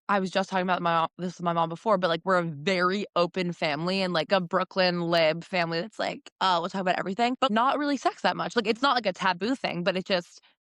I was just talking about this with my mom before, but, like, we're a very open family and, like, a Brooklyn lib family that's like, "Oh, we'll talk about everything," but not really sex that much. Like, it's not like a taboo thing, but it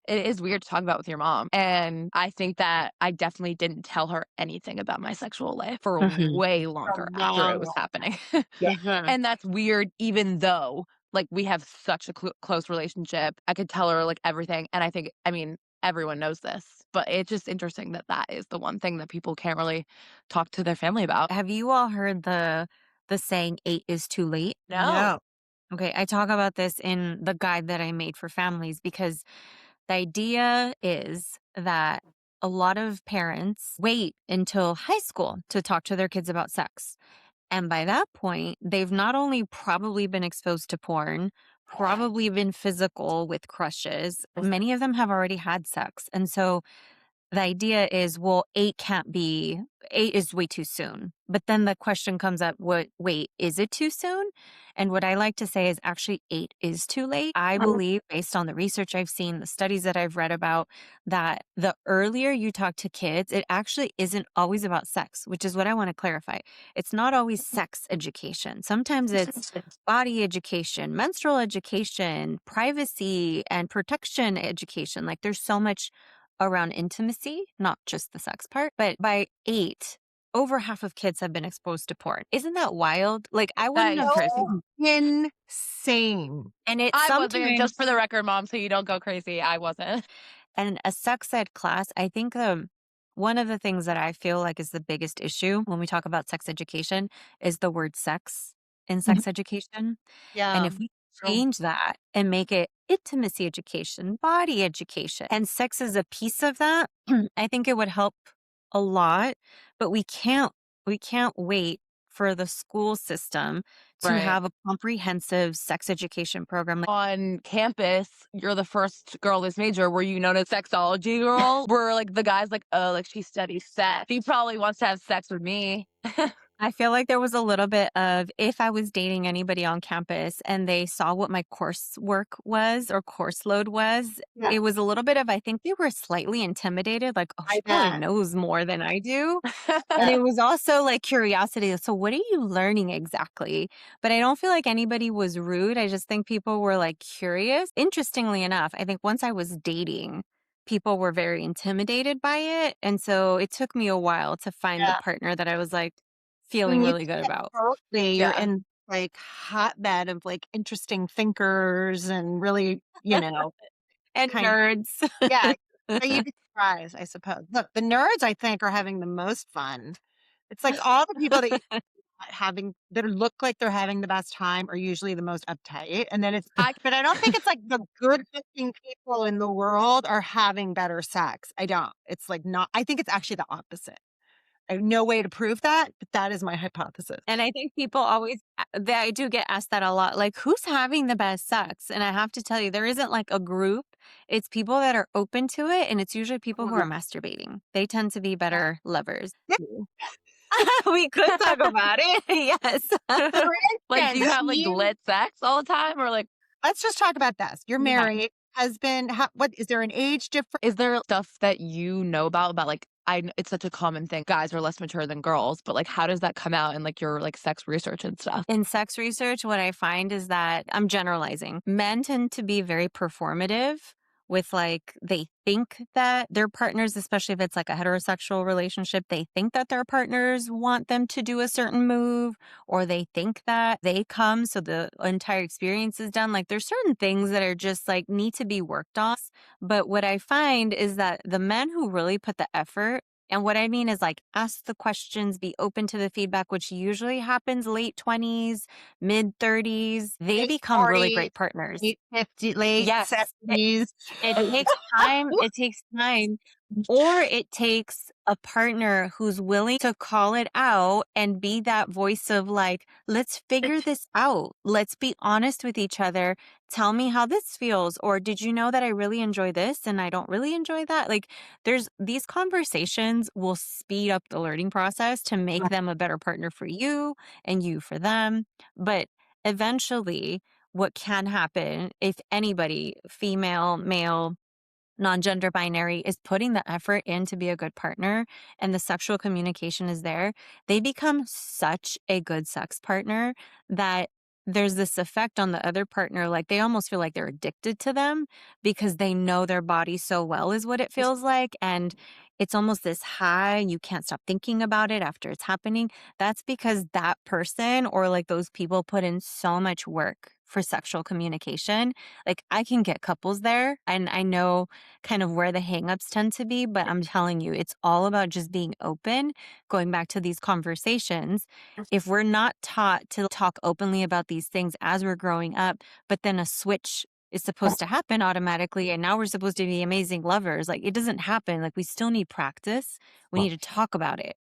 is weird to talk about with your mom, and I think that I definitely didn't tell her anything about my sexual life for Mhm. way For a longer after it long, was long happening. yeah. And that's weird even though, like, we have such a close relationship. I could tell her, like, everything, and I mean, everyone knows this, but it's just interesting that that is the one thing that people can't really talk to their family about. Have you all heard the saying 8 is too late? No. No. Okay, I talk about this in the guide that I made for families because the idea is that a lot of parents wait until high school to talk to their kids about sex. And by that point, they've not only probably been exposed to porn, probably been physical with crushes, many of them have already had sex. And so the idea is, well, 8 can't be 8 is way too soon. But then the question comes up, what wait, is it too soon? And what I like to say is actually 8 is too late. I believe based on the research I've seen, the studies that I've read about, that the earlier you talk to kids, it actually isn't always about sex, which is what I want to clarify. It's not always sex education. Sometimes it's body education, menstrual education, privacy and protection education. Like there's so much around intimacy, not just the sex part. But by 8, over half of kids have been exposed to porn. Isn't that wild? Like, I That wouldn't is have. crazy. So insane. And it's I wasn't, just sometimes, for the record, mom, so you don't go crazy, I wasn't. and a sex ed class, I think one of the things that I feel like is the biggest issue when we talk about sex education is the word sex in Mhm. sex education. And Yeah. if we True. change that and make it intimacy education, body education, and sex is a piece of that, I think it would help a lot. But we can't wait for the school system to Right. have a comprehensive sex education program. Like, On campus, you're the first girl this major. Were you known as sexology girl? Were, like, the guys like, "Oh, like, she studies sex. She probably wants to have sex with me." I feel like there was a little bit of if I was dating anybody on campus and they saw what my coursework was or course load was, Yeah. it was a little bit of, I think they were slightly intimidated, like, oh, I she probably bet. knows more than I do. And it was also like curiosity. So, what are you learning exactly? But I don't feel like anybody was rude. I just think people were like curious. Interestingly enough, I think once I was dating, people were very intimidated by it. And so it took me a while to find the Yeah. partner that I was like When feeling you really good get about. Berkeley, you're Yeah. in like hotbed of like interesting thinkers and really, And kind nerds. yeah. So you'd be surprised, I suppose. Look, the nerds I think are having the most fun. It's like all the people that you having that look like they're having the best time are usually the most uptight. And then it's I but I don't think it's like the good looking people in the world are having better sex. I don't. It's like not I think it's actually the opposite. I have no way to prove that, but that is my hypothesis. And I think people always, I do get asked that a lot, like, who's having the best sex? And I have to tell you, there isn't like a group. It's people that are open to it. And it's usually people who are masturbating. They tend to be better lovers. We could talk about it. Yes. For like, do you instance, have, like, lit sex all the time or, like let's just talk about this. You're okay. married, husband, what is there an age difference? Is there stuff that you know about, like it's such a common thing, guys are less mature than girls, but, like, how does that come out in, like, your, like, sex research and stuff? In sex research, what I find is that I'm generalizing. Men tend to be very performative with like, they think that their partners, especially if it's like a heterosexual relationship, they think that their partners want them to do a certain move or they think that they come. So the entire experience is done. Like there's certain things that are just like need to be worked on. But what I find is that the men who really put the effort and what I mean is like ask the questions, be open to the feedback, which usually happens late 20s, mid 30s. They Late become really 40s, great partners. late 50, late Yes. 70s. It takes time. It takes time. Or it takes a partner who's willing to call it out and be that voice of like, let's figure this out. Let's be honest with each other. Tell me how this feels. Or did you know that I really enjoy this and I don't really enjoy that? Like there's these conversations will speed up the learning process to make them a better partner for you and you for them. But eventually what can happen if anybody, female, male, non-gender binary is putting the effort in to be a good partner and the sexual communication is there, they become such a good sex partner that there's this effect on the other partner, like they almost feel like they're addicted to them because they know their body so well is what it feels like. And it's almost this high, you can't stop thinking about it after it's happening. That's because that person or like those people put in so much work for sexual communication. Like I can get couples there and I know kind of where the hangups tend to be, but I'm telling you, it's all about just being open, going back to these conversations. If we're not taught to talk openly about these things as we're growing up, but then a switch is supposed to happen automatically and now we're supposed to be amazing lovers, like it doesn't happen. Like we still need practice. We need to talk about it.